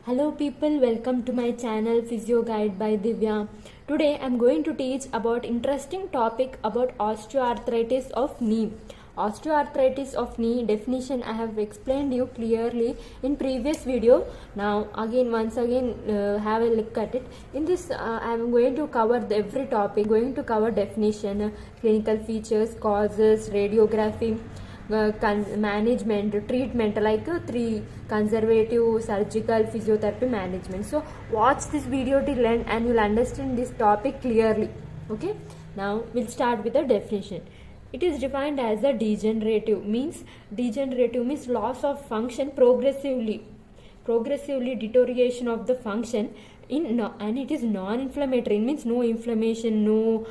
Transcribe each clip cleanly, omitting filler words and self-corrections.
Hello people, welcome to my channel Physio Guide by Divya. Today I am going to teach about interesting topic about osteoarthritis of knee. Osteoarthritis of knee definition I have explained you clearly in previous video. Now once again have a look at it. In this I am going to cover every topic. Going to cover definition, clinical features, causes, radiography, management, treatment, like three: conservative, surgical, physiotherapy, management. So watch this video till end and you'll understand this topic clearly. Okay, now we'll start with the definition. It is defined as a degenerative means loss of function progressively deterioration of the function and it is non-inflammatory, means no inflammation, no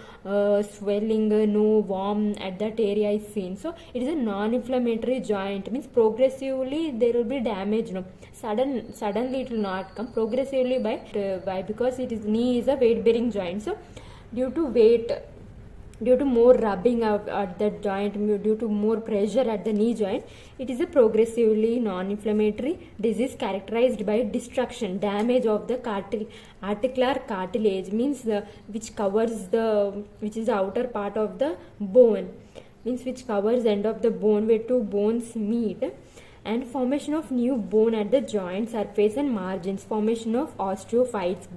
swelling, no warm at that area is seen. So it is a non-inflammatory joint, means progressively there will be damage. No, suddenly it will not come, progressively by because it is knee is a weight bearing joint. So due to more rubbing at that joint, due to more pressure at the knee joint, it is a progressively non-inflammatory disease characterized by destruction, damage of the articular cartilage, means which is the outer part of the bone, means which covers end of the bone where two bones meet, and formation of new bone at the joint surface and margins, formation of osteophytes,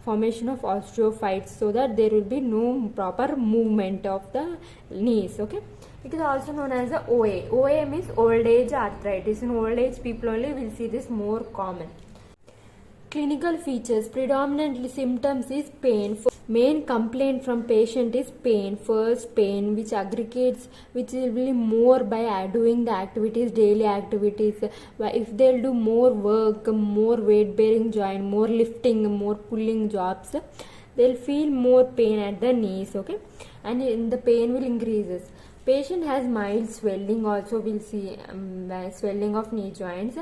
formation of osteophytes, so that there will be no proper movement of the knees. Okay, it is also known as the OA means old age arthritis. In old age people only will see this more common. Clinical features: predominantly symptoms is pain. Main complaint from patient is pain. First, pain which aggregates, which will be more by doing the activities, daily activities. If they'll do more work, more weight bearing joint, more lifting, more pulling jobs, they'll feel more pain at the knees. Okay, and in the pain will increases. Patient has mild swelling also, will see swelling of knee joints.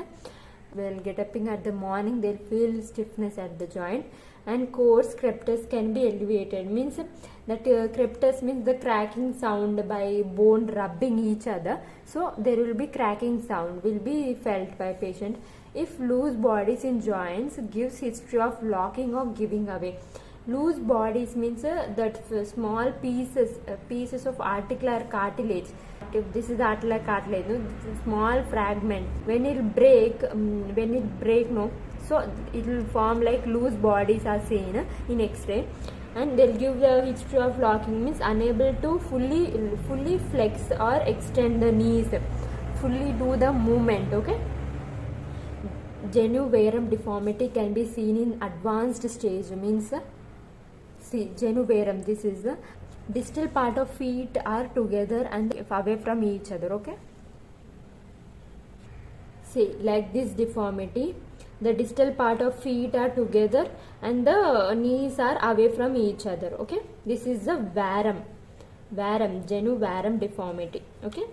When get up at the morning, they'll feel stiffness at the joint, and coarse crepitus can be elevated, means that crepitus means the cracking sound by bone rubbing each other. So there will be cracking sound will be felt by patient. If loose bodies in joints gives history of locking or giving away. Loose bodies means that small pieces of articular cartilage. If this is articular cartilage, no, this is small fragment. When it break, no, so it will form like loose bodies are seen in X-ray, and they'll give the history of locking, means unable to fully flex or extend the knees, fully do the movement. Okay. Genu varum deformity can be seen in advanced stage, means see genu varum, this is the distal part of feet are together and away from each other. Okay, see like this deformity, the distal part of feet are together and the knees are away from each other. Okay, this is the varum genu varum deformity. Okay,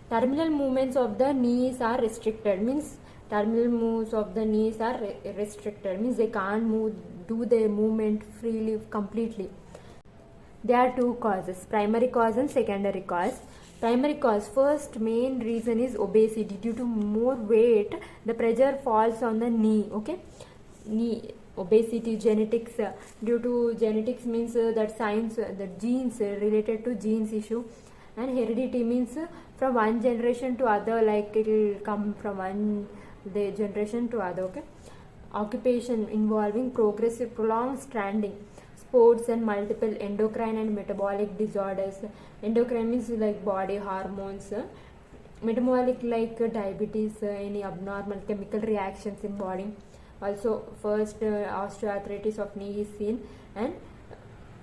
terminal movements of the knees are restricted, means terminal moves of the knees are restricted, means they can't do their movement freely completely. There are two causes: primary cause and secondary cause. Primary cause, first main reason is obesity. Due to more weight, the pressure falls on the knee. Okay, knee obesity. Genetics, due to genetics means that science, the genes related to genes issue, and heredity means from one generation to other, like it will come from one generation to other. Okay, occupation involving progressive prolonged standing, sports, and multiple endocrine and metabolic disorders. Endocrine means like body hormones, metabolic like diabetes, any abnormal chemical reactions in body. Also first osteoarthritis of knee is seen, and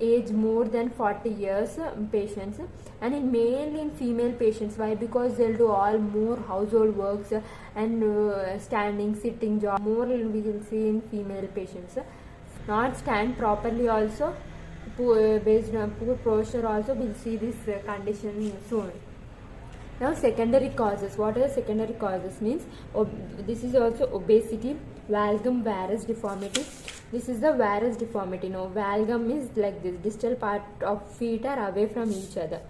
age more than 40 years patients, and mainly in female patients. Why? Because they'll do all more household works and standing, sitting job, more we will see in female patients. Not stand properly also, based on poor posture also, we'll see this condition soon. Now secondary causes. What are the secondary causes? Means this is also obesity, valgum varus deformity. This is the varus deformity. Now valgum is like this, distal part of feet are away from each other.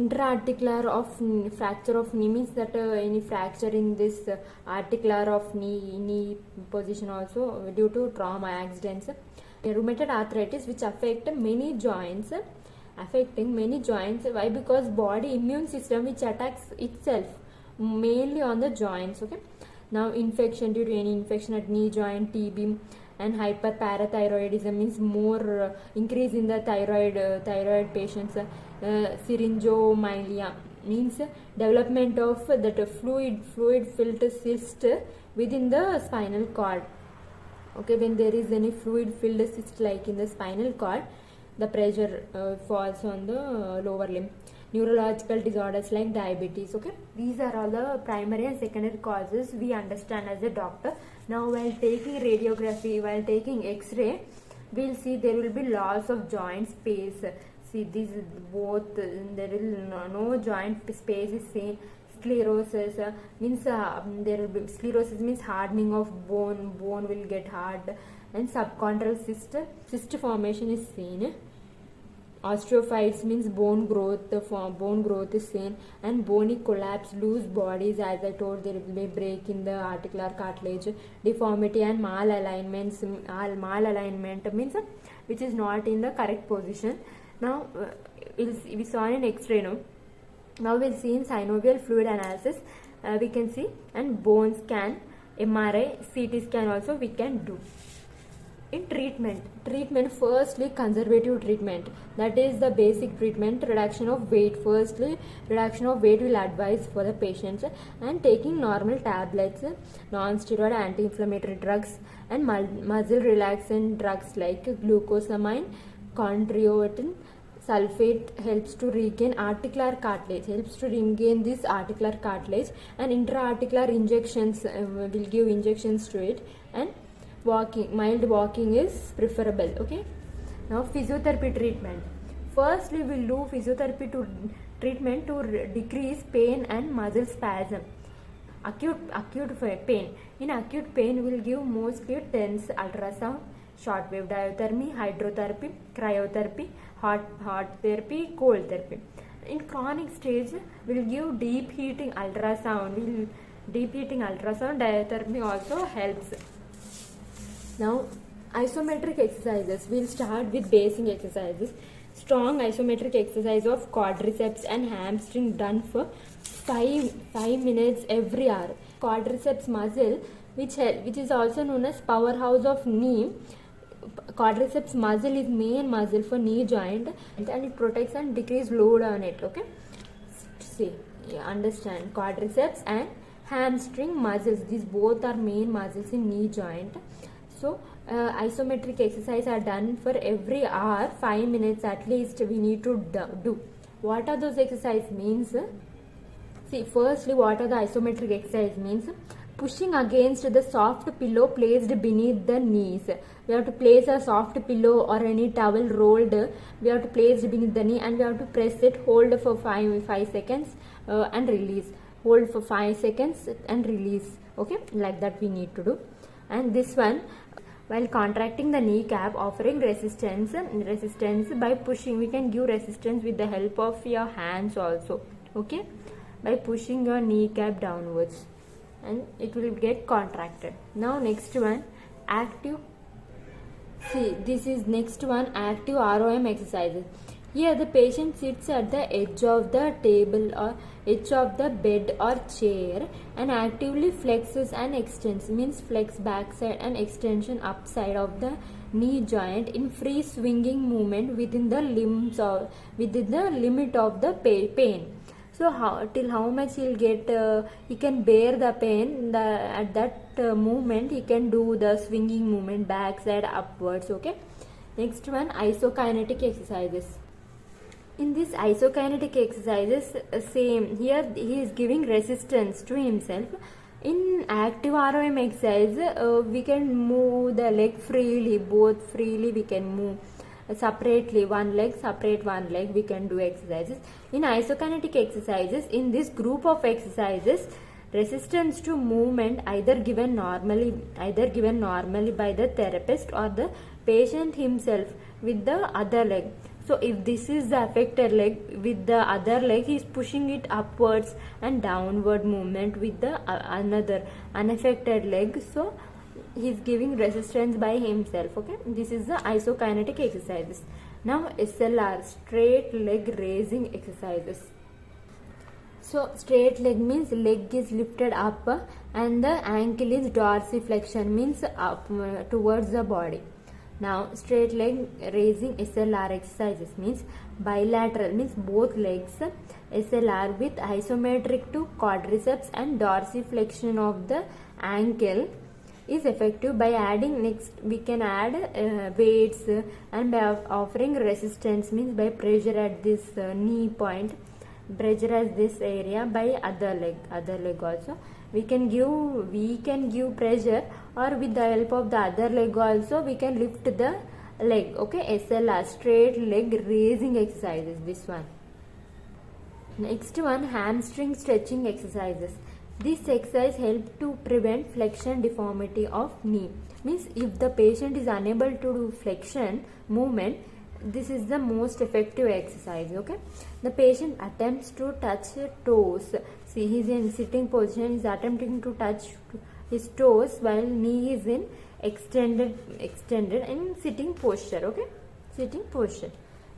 Interarticular of fracture of knee means that any fracture in this articular of knee position also due to trauma accidents. Rheumatoid arthritis which affecting many joints. Why? Because body immune system which attacks itself mainly on the joints. Okay, now infection due to any infection at knee joint, TB, and hyperparathyroidism means more increase in the thyroid patients. Syringomyelia means development of that fluid filled cyst within the spinal cord. Okay, when there is any fluid filled cyst like in the spinal cord, the pressure falls on the lower limb. Neurological disorders like diabetes. Okay, these are all the primary and secondary causes we understand as a doctor. Now while taking radiography, while taking x-ray, we'll see there will be loss of joint space. See, these both, there will no joint space is seen. Sclerosis means there will be sclerosis means hardening of bone will get hard, and subchondral cyst formation is seen. Osteophytes means bone growth is seen, and bony collapse, loose bodies, as I told, there will be break in the articular cartilage. Deformity and malalignment means which is not in the correct position. Now we saw in x-ray. Now we'll see in synovial fluid analysis, we can see, and bone scan, MRI, CT scan also we can do. In treatment, firstly conservative treatment, that is the basic treatment. Reduction of weight, firstly reduction of weight will advise for the patients, and taking normal tablets, non-steroid anti-inflammatory drugs, and muscle relaxant drugs like glucosamine, chondroitin sulfate helps to regain articular cartilage, this articular cartilage, and intra-articular injections will give injections to it, and mild walking is preferable. Okay, now physiotherapy treatment. Firstly, we will do physiotherapy treatment to decrease pain and muscle spasm. Acute pain. In acute pain, we will give mostly TENS, ultrasound, shortwave diathermy, hydrotherapy, cryotherapy, hot therapy, cold therapy. In chronic stage, we will give deep heating ultrasound. Diathermy also helps. Now isometric exercises. We'll start with basic exercises. Strong isometric exercise of quadriceps and hamstring done for 5 minutes every hour. Quadriceps muscle, which is also known as powerhouse of knee. Quadriceps muscle is main muscle for knee joint, and it protects and decreases load on it. Okay, see, understand, quadriceps and hamstring muscles, these both are main muscles in knee joint. So isometric exercise are done for every hour, 5 minutes at least we need to do. What are those exercise means? See, firstly, what are the isometric exercise means? Pushing against the soft pillow placed beneath the knees. We have to place a soft pillow or any towel rolled. We have to place beneath the knee, and we have to press it, hold for 5 seconds and release. Hold for 5 seconds and release. Okay, like that we need to do. And this one, while contracting the kneecap, offering resistance by pushing. We can give resistance with the help of your hands also. Okay, by pushing your kneecap downwards, and it will get contracted. Now next one, active. See, this is next one, active ROM exercises. Here the patient sits at the edge of the table or edge of the bed or chair and actively flexes and extends, means flex backside and extension upside of the knee joint in free swinging movement within the limit of the pain. So till how much he'll get, he can bear the pain, at that movement he can do the swinging movement backside upwards. Okay, next one, isokinetic exercises. In this isokinetic exercises, same here he is giving resistance to himself. In active ROM exercise, we can move the leg freely, both freely we can move. Separately, one leg we can do exercises. In isokinetic exercises, in this group of exercises, resistance to movement either given normally by the therapist or the patient himself with the other leg. So if this is the affected leg, with the other leg he is pushing it upwards and downward movement with the another unaffected leg, so he is giving resistance by himself. Okay, this is the isokinetic exercises. Now SLR, straight leg raising exercises. So straight leg means leg is lifted up and the ankle is dorsiflexion, means up towards the body. Now straight leg raising SLR exercises means bilateral, means both legs SLR with isometric to quadriceps and dorsiflexion of the ankle is effective. By adding, next we can add weights and by offering resistance, means by pressure at this knee point, pressure at this area by other leg also we can give pressure, or with the help of the other leg also we can lift the leg. Okay, SLR, straight leg raising exercises, this one. Next one, hamstring stretching exercises. This exercise helps to prevent flexion deformity of knee, means if the patient is unable to do flexion movement, this is the most effective exercise. Okay, the patient attempts to touch toes. See, he is in sitting position, he is attempting to touch his toes while knee is in extended in sitting posture. Okay, sitting posture.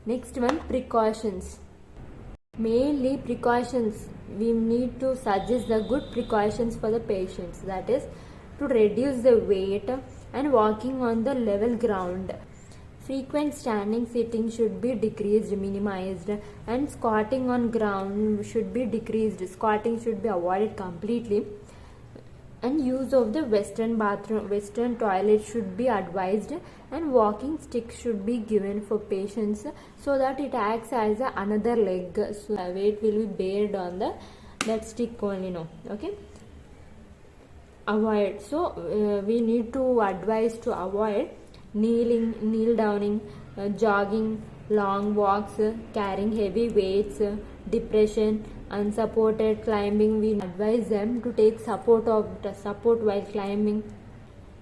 Next one, precautions. Mainly precautions, we need to suggest the good precautions for the patients, that is to reduce the weight and walking on the level ground. Frequent standing sitting should be decreased, minimized, and squatting on ground should be decreased. Squatting should be avoided completely, and use of the western toilet should be advised, and walking stick should be given for patients so that it acts as another leg, so weight will be bared on that stick only. No, okay, avoid. So we need to advise to avoid kneel downing, jogging, long walks, carrying heavy weights, depression, unsupported climbing. We advise them to take support while climbing.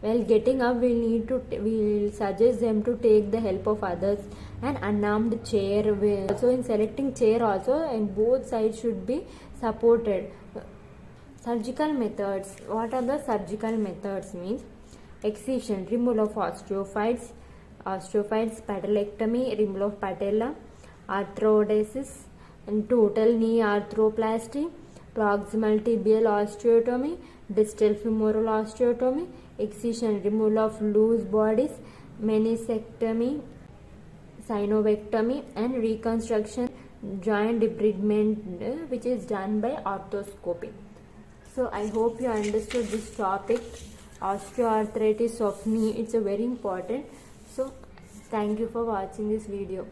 While getting up, we will suggest them to take the help of others, and unarmed chair. Also in selecting chair also, and both sides should be supported. Surgical methods. What are the surgical methods? Means excision, removal of osteophytes, patelectomy, removal of patella, arthrodesis, and total knee arthroplasty, proximal tibial osteotomy, distal femoral osteotomy, excision, removal of loose bodies, meniscectomy, synovectomy, and reconstruction joint debridement, which is done by arthroscopy. So I hope you understood this topic. Osteoarthritis of knee, it's a very important. So thank you for watching this video.